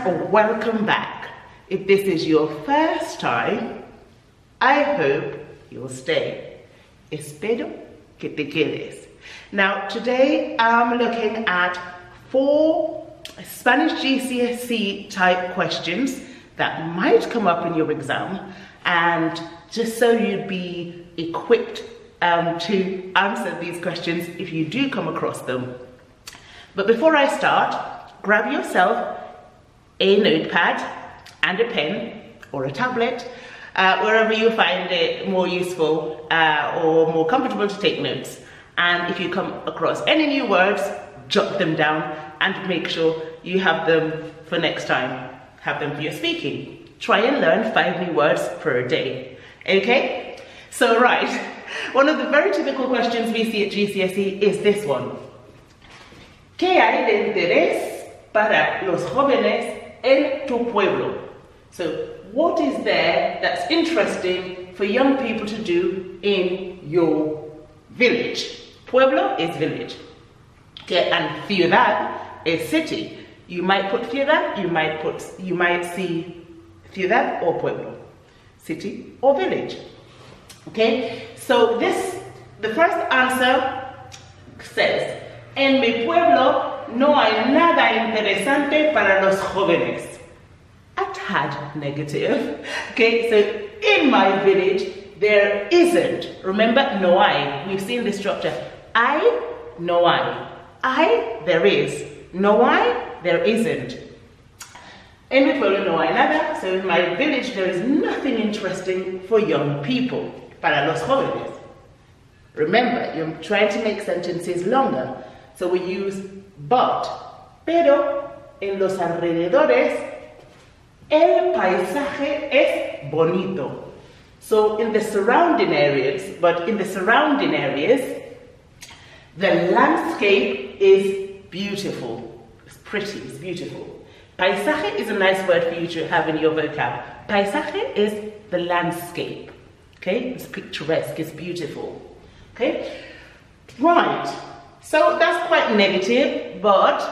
and welcome back. If this is your first time, I hope you'll stay. Espero que te quedes. Now today I'm looking at 4 Spanish GCSE type questions that might come up in your exam, and just so you'd be equipped to answer these questions if you do come across them. But before I start, grab yourself a notepad and a pen or a tablet, wherever you find it more useful or more comfortable to take notes. And if you come across any new words, jot them down and make sure you have them for next time. Have them for your speaking. Try and learn 5 new words per day. Okay? So right, one of the very typical questions we see at GCSE is this one. ¿Qué hay de interés para los jóvenes en tu pueblo? So, what is there that's interesting for young people to do in your village? Pueblo is village. Okay, and ciudad is city. You might put ciudad, you might see ciudad or pueblo, city or village. Okay, so the first answer says, en mi pueblo no hay nada interesante para los jóvenes. A tad negative. Okay, so in my village there isn't. Remember, no hay. We've seen this structure. I, no hay. I, there is. No hay, there isn't. En mi pueblo no hay nada. So in my village there is nothing interesting for young people. Para los jóvenes. Remember, you're trying to make sentences longer. So we use but. Pero en los alrededores el paisaje es bonito. So in the surrounding areas, the landscape is beautiful. It's pretty, it's beautiful. Paisaje is a nice word for you to have in your vocab. Paisaje is the landscape. Okay, it's picturesque, it's beautiful. Okay, right. So that's quite negative, but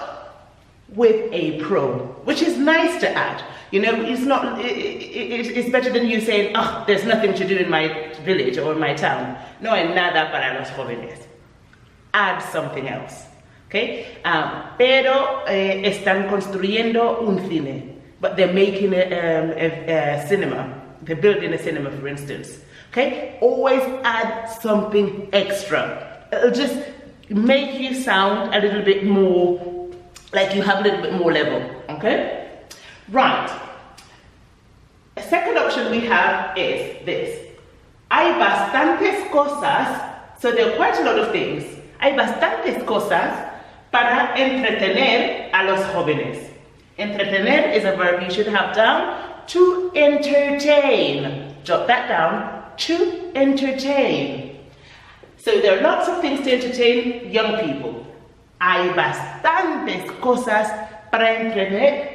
with a pro, which is nice to add. You know, it's better than you saying, oh, there's nothing to do in my village or in my town. No hay nada para los jóvenes. Add something else. Okay? Pero están construyendo un cine. But they're making a cinema. They're building a cinema, for instance. Okay? Always add something extra. It'll just make you sound a little bit more, like you have a little bit more level. Okay? Right. A second option we have is this. Hay bastantes cosas, so there are quite a lot of things. Hay bastantes cosas para entretener a los jóvenes. Entretener is a verb you should have down. To entertain. Jot that down. To entertain. So there are lots of things to entertain young people. Hay bastantes cosas para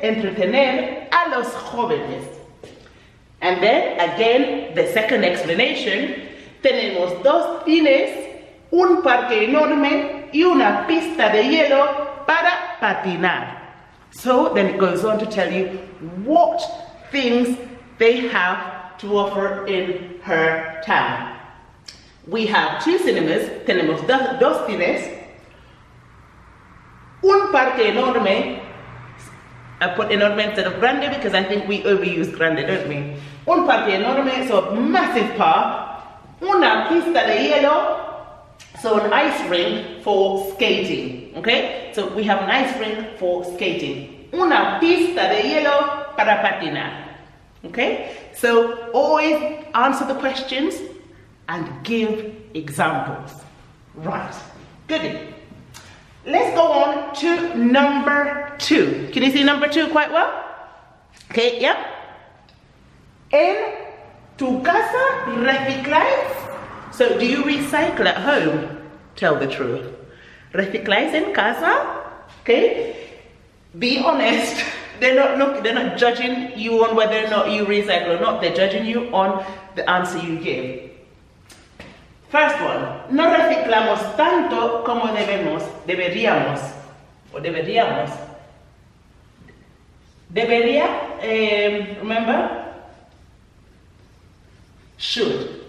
entretener a los jóvenes. And then, again, the second explanation. Tenemos 2 cines, un parque enorme y una pista de hielo para patinar. So then it goes on to tell you what things they have to offer in her town. We have 2 cinemas, tenemos 2 cines, un parque enorme. I put enorme instead of grande because I think we overuse grande, don't we? Un parque enorme, so a massive park. Una pista de hielo, so an ice rink for skating. Okay? So we have an ice rink for skating. Una pista de hielo para patinar. Okay? So always answer the questions and give examples. Right. Good. Let's go on to number 2. Can you see number 2 quite well? Okay, yeah. En tu casa recicláis? So do you recycle at home? Tell the truth. Recicláis en casa? Okay. Be honest. They're not judging you on whether or not you recycle or not. They're judging you on the answer you give. First one, no reciclamos tanto como deberíamos. Debería, remember? Should.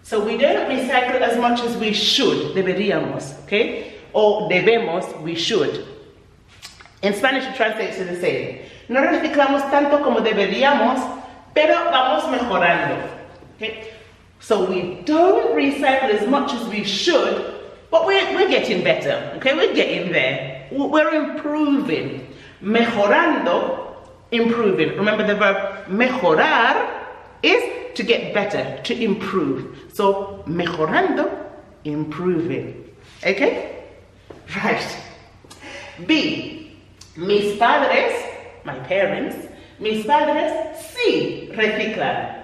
So we don't recycle as much as we should, deberíamos, okay? Or debemos, we should. In Spanish it translates to the same. No reciclamos tanto como deberíamos, pero vamos mejorando, okay? So we don't recycle as much as we should, but we're getting better, okay? We're getting there. We're improving. Mejorando, improving. Remember the verb mejorar is to get better, to improve. So mejorando, improving. Okay? Right. B. Mis padres, my parents, mis padres sí reciclan.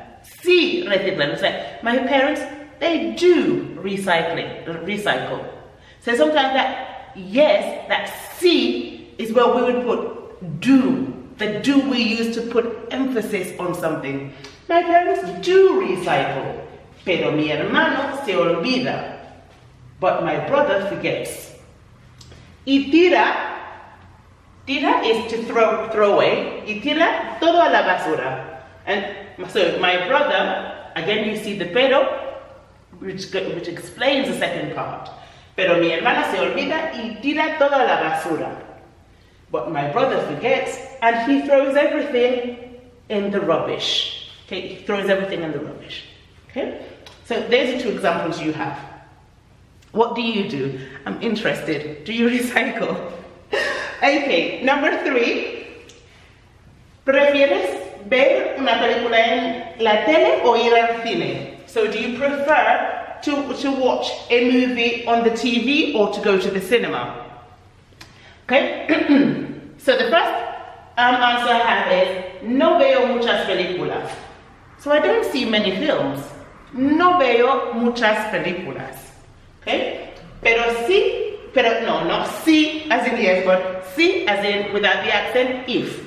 Sí reciclan. So my parents, they do recycle. So sometimes that yes, that sí is where we would put do. The do we use to put emphasis on something. My parents do recycle, pero mi hermano se olvida, but my brother forgets. Y tira is to throw away, y tira todo a la basura. And so my brother, again you see the pero, which explains the second part. Pero mi hermana se olvida y tira todo a la basura. But my brother forgets and he throws everything in the rubbish. Okay, he throws everything in the rubbish. Okay, so there's the two examples you have. What do you do? I'm interested. Do you recycle? Okay, number 3. ¿Prefieres ver una película en la tele o ir al cine? So do you prefer to watch a movie on the TV or to go to the cinema? Okay, so the first answer I have is no veo muchas películas. So I don't see many films. No veo muchas películas. Okay? Pero sí, no, sí as in yes, but sí as in without the accent, if.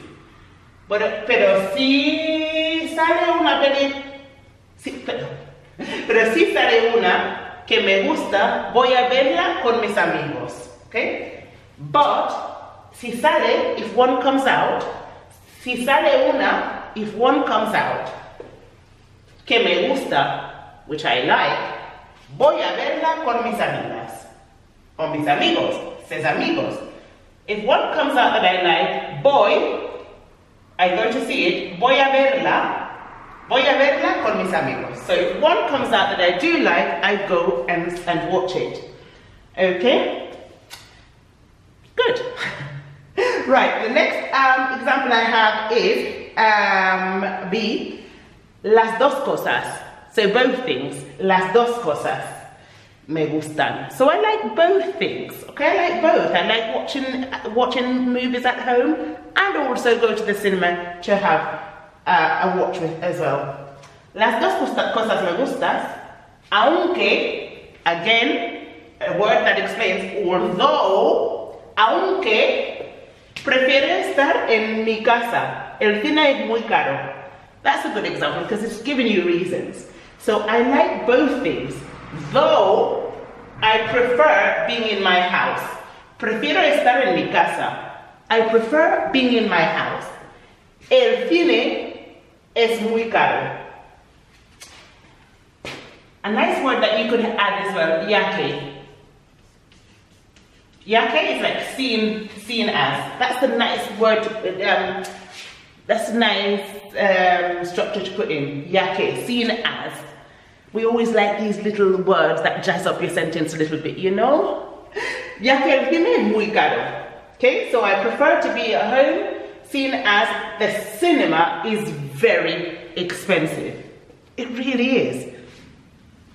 Pero sí sale una pero sí sale una que me gusta, voy a verla con mis amigos. Okay? But si sale, if one comes out, si sale una, if one comes out, que me gusta, which I like, voy a verla con mis amigas. Con mis amigos, ses amigos. If one comes out that I like, I go to see it, voy a verla con mis amigos. So if one comes out that I do like, I go and watch it. Okay? Good. Right, the next example I have is B. Las dos cosas. So both things. Las dos cosas. Me gustan. So I like both things. Okay, I like both. I like watching movies at home and also go to the cinema to have a watch with as well. Las dos cosas me gustas. Aunque, again, a word that explains although, aunque prefiero estar en mi casa. El cine es muy caro. That's a good example because it's giving you reasons. So I like both things, though I prefer being in my house. Prefiero estar en mi casa. I prefer being in my house. El cine es muy caro. A nice word that you could add as well, yaque. Yaque is like seen as. That's a nice word. That's a nice structure to put in. Yaque, seen as. We always like these little words that jazz up your sentence a little bit, you know? Yaque el cine es muy caro. Okay, so I prefer to be at home, seen as the cinema is very expensive. It really is.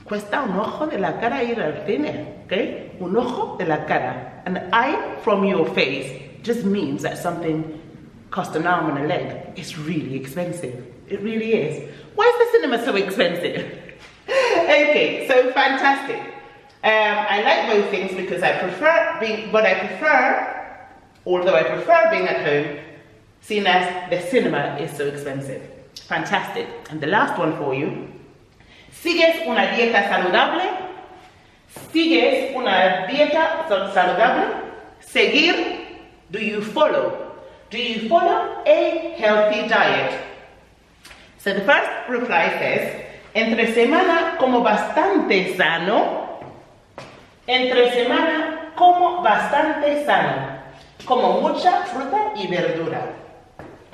Cuesta un ojo de la cara ir al cine, okay? Un ojo de la cara. An eye from your face just means that something cost an arm and a leg. It's really expensive. It really is. Why is the cinema so expensive? Okay, so fantastic. I like both things because I prefer being, although I prefer being at home, seeing as the cinema is so expensive. Fantastic. And the last one for you. ¿Sigues una dieta saludable? ¿Sigues una dieta saludable? Seguir, do you follow? do you follow a healthy diet? So the first reply says, entre semana como bastante sano. Entre semana como bastante sano. Como mucha fruta y verdura.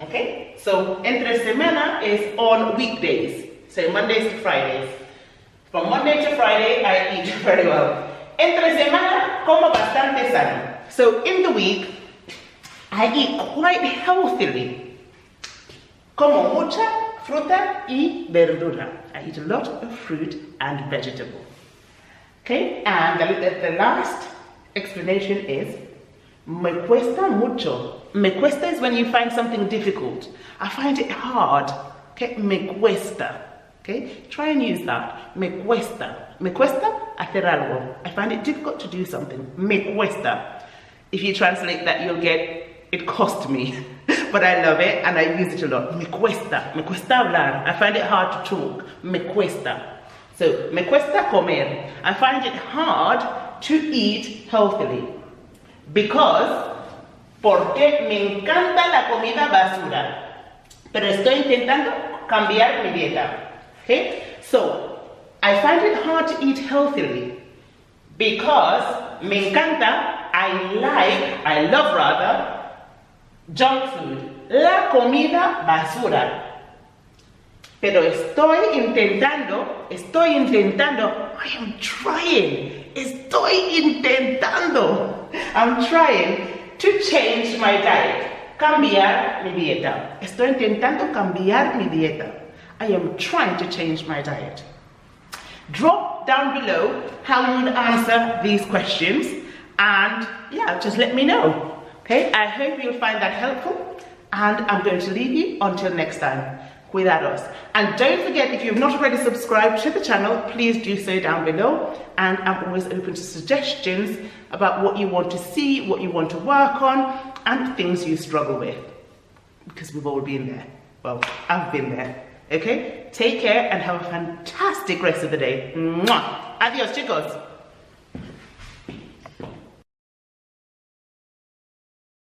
Okay? So entre semana is on weekdays. So Mondays to Fridays. From Monday to Friday, I eat very well. Entre semana como bastante sano. So in the week, I eat quite healthily. Como mucha fruta y verdura. I eat a lot of fruit and vegetable. Okay, and the last explanation is me cuesta mucho. Me cuesta is when you find something difficult. I find it hard. Okay, me cuesta. Okay, try and use that. Me cuesta. Me cuesta hacer algo. I find it difficult to do something. Me cuesta. If you translate that, you'll get it cost me. But I love it and I use it a lot. Me cuesta. Me cuesta hablar. I find it hard to talk. Me cuesta. So, me cuesta comer. I find it hard to eat healthily. Because, porque me encanta la comida basura. Pero estoy intentando cambiar mi dieta. Okay? So, I find it hard to eat healthily. Because, me encanta, I love rather, junk food. La comida basura. Pero estoy intentando, I am trying, I'm trying to change my diet, cambiar mi dieta. Estoy intentando cambiar mi dieta. I am trying to change my diet. Drop down below how you would answer these questions and yeah, just let me know. Okay, I hope you'll find that helpful and I'm going to leave you until next time. Cuidados. And don't forget, if you've not already subscribed to the channel, please do so down below. And I'm always open to suggestions about what you want to see, what you want to work on, and things you struggle with. Because we've all been there. Well, I've been there. Okay? Take care and have a fantastic rest of the day. Mwah! Adios, chicos.